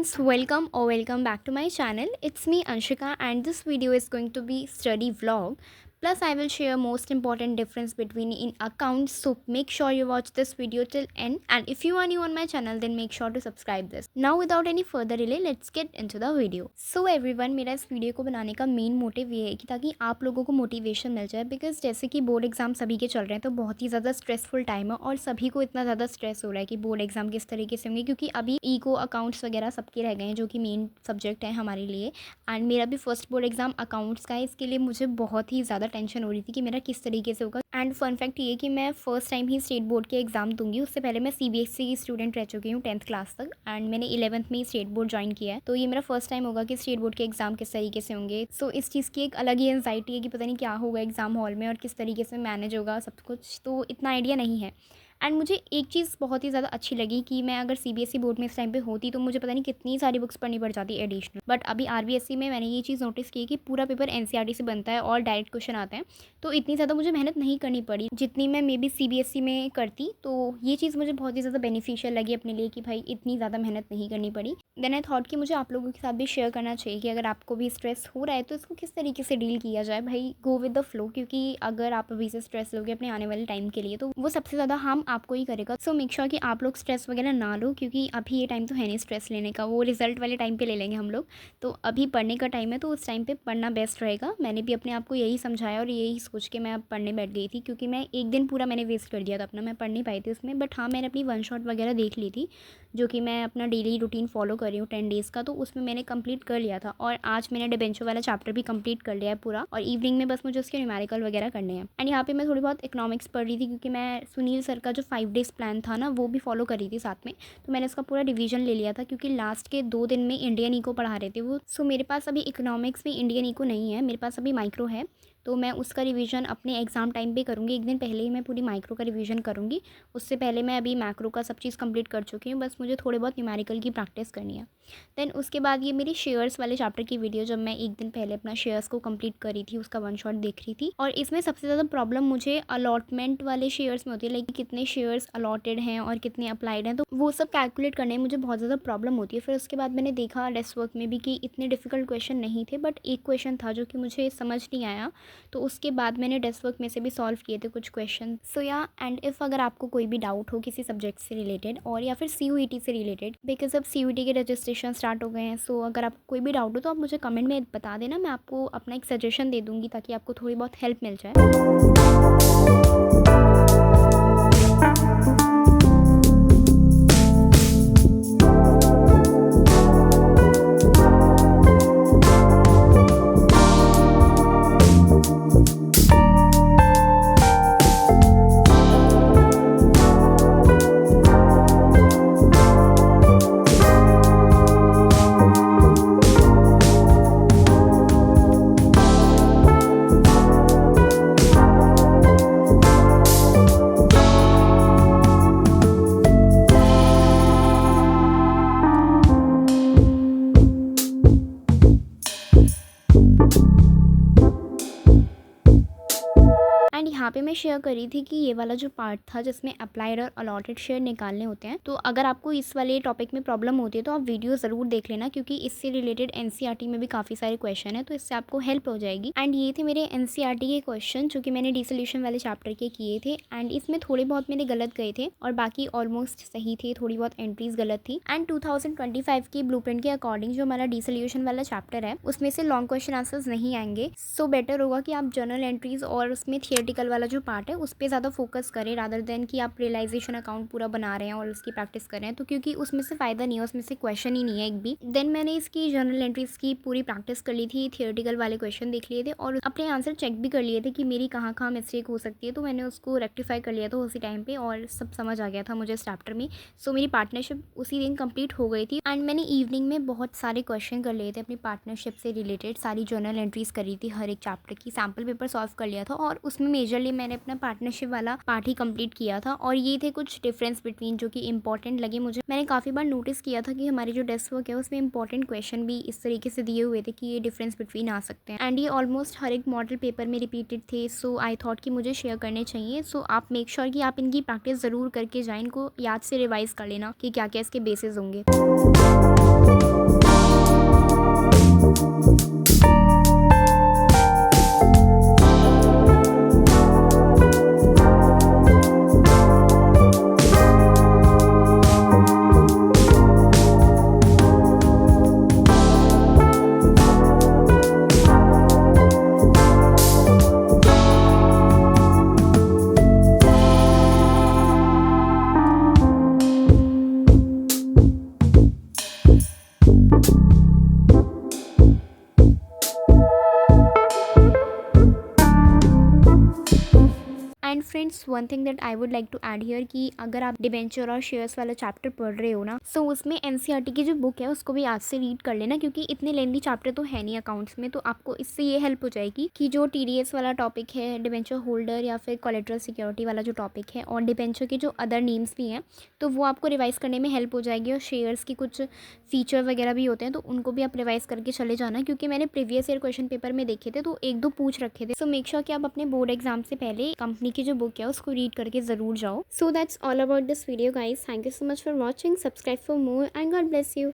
friends, welcome back to my channel. It's me Anshika and this video is going to be study vlog. Plus I will share most important difference between in accounts, so make sure you watch this video till end, and if you are new on my channel then make sure to subscribe this. Now without any further delay let's get into the video. So everyone, मेरा इस video को बनाने का main motive ये है कि ताकि आप लोगों को मोटिवेशन मिल जाए, बिकॉज जैसे कि बोर्ड एग्जाम सभी के चल रहे हैं तो बहुत ही ज़्यादा स्ट्रेसफुल टाइम है और सभी को इतना ज़्यादा स्ट्रेस हो रहा है कि बोर्ड एग्जाम किस तरीके से होंगे, क्योंकि अभी इको अकाउंट्स वगैरह सबके रह गए हैं जो कि मेन सब्जेक्ट है हमारे लिए। एंड मेरा भी फर्स्ट बोर्ड एग्जाम अकाउंट्स का है, इसके लिए मुझे बहुत ही ज़्यादा टेंशन हो रही थी कि मेरा किस तरीके से होगा। एंड फन फैक्ट ये कि मैं फर्स्ट टाइम ही स्टेट बोर्ड के एग्ज़ाम दूंगी। उससे पहले मैं सीबीएसई की स्टूडेंट रह चुकी हूँ 10th क्लास तक, एंड मैंने 11th में ही स्टेट बोर्ड ज्वाइन किया है, तो ये मेरा फर्स्ट टाइम होगा कि स्टेट बोर्ड के एग्ज़ाम किस तरीके से होंगे। सो इस चीज़ की एक अलग ही एंजाइटी है कि पता नहीं क्या होगा एग्ज़ाम हॉल में और किस तरीके से मैनेज होगा सब कुछ, तो इतना आइडिया नहीं है। एंड मुझे एक चीज़ बहुत ही ज़्यादा अच्छी लगी कि मैं अगर सीबीएसई बोर्ड में इस टाइम पे होती तो मुझे पता नहीं कितनी सारी बुक्स पढ़नी पड़ जाती एडिशनल, बट अभी आरबीएसई में मैंने ये चीज़ नोटिस की कि पूरा पेपर एनसीईआरटी से बनता है और डायरेक्ट क्वेश्चन आते हैं, तो इतनी ज़्यादा मुझे मेहनत नहीं करनी पड़ी जितनी मैं मे बी सीबीएसई में करती। तो ये चीज़ मुझे बहुत ही ज़्यादा बेनिफिशियल लगी अपने लिए कि भाई इतनी ज़्यादा मेहनत नहीं करनी पड़ी। देन आई थॉट कि मुझे आप लोगों के साथ भी शेयर करना चाहिए कि अगर आपको भी स्ट्रेस हो रहा है तो इसको किस तरीके से डील किया जाए। भाई गो विद द फ्लो, क्योंकि अगर आप अभी से स्ट्रेस लोगे अपने आने वाले टाइम के लिए तो वो सबसे ज़्यादा हार्म आपको ही करेगा। सो मेक श्योर कि आप लोग स्ट्रेस वगैरह ना लो, क्योंकि अभी ये टाइम तो है नहीं स्ट्रेस लेने का, वो रिजल्ट वाले टाइम पे ले लेंगे हम लोग। तो अभी पढ़ने का टाइम है तो उस टाइम पे पढ़ना बेस्ट रहेगा। मैंने भी अपने आप को यही समझाया और यही सोच के मैं अब पढ़ने बैठ गई थी, क्योंकि मैं एक दिन पूरा मैंने वेस्ट कर दिया था अपना, मैं पढ़ नहीं पाई थी उसमें। बट हाँ, मैंने अपनी वन शॉट वगैरह देख ली थी जो कि मैं अपना डेली रूटीन फॉलो कर रही हूँ 10 डेज़ का, तो उसमें मैंने कंप्लीट कर लिया था। और आज मैंने डिबेंचर वाला चैप्टर भी कंप्लीट कर लिया है पूरा, और इवनिंग में बस मुझे उसके न्यूमेरिकल वगैरह करने हैं। एंड यहाँ पे मैं थोड़ी बहुत इकोनॉमिक्स पढ़ रही थी, क्योंकि मैं सुनील सर का जो 5 डेज़ प्लान था ना वो भी फॉलो कर रही थी साथ में, तो मैंने उसका पूरा डिवीजन ले लिया था, क्योंकि लास्ट के 2 दिन में इंडियन इको पढ़ा रहे थे वो। सो मेरे पास अभी इकोनॉमिक्स में इंडियन इको नहीं है, मेरे पास अभी माइक्रो है, तो मैं उसका रिवीजन अपने एग्ज़ाम टाइम पे करूँगी। एक दिन पहले ही मैं पूरी माइक्रो का रिवीजन करूँगी, उससे पहले मैं अभी मैक्रो का सब चीज़ कंप्लीट कर चुकी हूँ, बस मुझे थोड़े बहुत न्यूमेरिकल की प्रैक्टिस करनी है। देन उसके बाद ये मेरी शेयर्स वाले चैप्टर की वीडियो, जब मैं एक दिन पहले अपना शेयर्स को कंप्लीट करी थी उसका वन शॉट देख रही थी। और इसमें सबसे ज़्यादा प्रॉब्लम मुझे अलॉटमेंट वाले शेयर्स में होती है, लाइक कितने शेयर्स अलॉटेड हैं और कितने अप्लाइड हैं, तो वो सब कैलकुलेट करने में मुझे बहुत ज़्यादा प्रॉब्लम होती है। फिर उसके बाद मैंने देखा डेस्क वर्क में भी कि इतने डिफ़िकल्ट क्वेश्चन नहीं थे, बट एक क्वेश्चन था जो कि मुझे समझ नहीं आया, तो उसके बाद मैंने डेस्क वर्क में से भी सॉल्व किए थे कुछ क्वेश्चन। सो या एंड इफ़ अगर आपको कोई भी डाउट हो किसी सब्जेक्ट से रिलेटेड और या फिर सीयूईटी से रिलेटेड, बिकॉज अब सीयूईटी के रजिस्ट्रेशन स्टार्ट हो गए हैं, सो अगर आपको कोई भी डाउट हो तो आप मुझे कमेंट में बता देना, मैं आपको अपना एक सजेशन दे दूँगी ताकि आपको थोड़ी बहुत हेल्प मिल जाए। एंड यहाँ पे मैं शेयर करी थी कि ये वाला जो पार्ट था जिसमें अप्लाइड और अलॉटेड शेयर निकालने होते हैं, तो अगर आपको इस वाले टॉपिक में प्रॉब्लम होती है तो आप वीडियो ज़रूर देख लेना, क्योंकि इससे रिलेटेड एनसीईआरटी में भी काफ़ी सारे क्वेश्चन है, तो इससे आपको हेल्प हो जाएगी। एंड ये थे मेरे एनसीईआरटी के क्वेश्चन जो कि मैंने डिसोल्यूशन वाले चैप्टर के किए थे, एंड इसमें थोड़े बहुत मेरे गलत गए थे और बाकी ऑलमोस्ट सही थे, थोड़ी बहुत एंट्रीज गलत थी। एंड 2025 की ब्लूप्रिंट के अकॉर्डिंग जो हमारा डिसोल्यूशन वाला चैप्टर है उसमें से लॉन्ग क्वेश्चन आंसर्स नहीं आएंगे। सो बेटर होगा कि आप जर्नल एंट्रीज और उसमें थियोरेटिकल वाला जो पार्ट है उस पर ज़्यादा फोकस करें, रादर देन कि आप रियलाइजेशन अकाउंट पूरा बना रहे हैं और उसकी प्रैक्टिस कर रहे हैं, तो क्योंकि उसमें से फ़ायदा नहीं है, उसमें से क्वेश्चन ही नहीं है एक भी। देन मैंने इसकी जर्नल एंट्रीज की पूरी प्रैक्टिस कर ली थी, थियोरेटिकल वाले क्वेश्चन देख लिए थे और अपने आंसर चेक भी कर लिए थे कि मेरी कहाँ कहाँ मिस्टेक हो सकती है, तो मैंने उसको रेक्टिफाई कर लिया था उसी टाइम पर और सब समझ आ गया था मुझे इस चैप्टर में। सो मेरी पार्टनरशिप उसी दिन कंप्लीट हो गई थी। एंड मैंने इवनिंग में बहुत सारे क्वेश्चन कर लिए थे अपनी पार्टनरशिप से रिलेटेड, सारी जर्नल एंट्रीज करी थी, हर एक चैप्टर की सैम्पल पेपर सॉल्व कर लिया था और उसमें मेजरली मैंने अपना पार्टनरशिप वाला पार्ट ही कंप्लीट किया था। और ये थे कुछ डिफरेंस बिटवीन जो कि इंपॉर्टेंट लगे मुझे। मैंने काफ़ी बार नोटिस किया था कि हमारी जो डेस्क वर्क है उसमें इंपॉर्टेंट क्वेश्चन भी इस तरीके से दिए हुए थे कि ये डिफरेंस बिटवीन आ सकते हैं, एंड ये ऑलमोस्ट हर एक मॉडल पेपर में रिपीटेड थे। सो आई थॉट कि मुझे शेयर करने चाहिए। सो आप मेक श्योर कि आप इनकी प्रैक्टिस ज़रूर करके जाएं, इनको याद से रिवाइज कर लेना कि क्या क्या इसके बेसिस होंगे। And friends, one thing that I would like to add here कि अगर आप डिबेंचर और शेयर्स वाला चैप्टर पढ़ रहे हो ना, सो उसमें एनसीईआरटी की जो बुक है उसको भी आज से रीड कर लेना, क्योंकि इतने लेंदी चैप्टर तो है नहीं अकाउंट्स में। तो आपको इससे ये हेल्प हो जाएगी कि जो टीडीएस वाला टॉपिक है, डिबेंचर होल्डर या फिर कोलेटरल सिक्योरिटी वाला जो टॉपिक है, और डिबेंचर के जो अदर नेम्स भी हैं, तो वो आपको रिवाइज़ करने में हेल्प हो जाएगी। और शेयर्स की कुछ फीचर वगैरह भी होते हैं, तो उनको भी आप रिवाइज़ करके चले जाना, क्योंकि मैंने प्रीवियस ईयर क्वेश्चन पेपर में देखे थे तो एक दो पूछ रखे थे। सो मेक श्योर कि आप अपने बोर्ड एग्जाम से पहले कंपनी की जो बुक है उसको रीड करके ज़रूर जाओ। So that's all about this video guys. Thank you so much for watching. Subscribe for more and God bless you.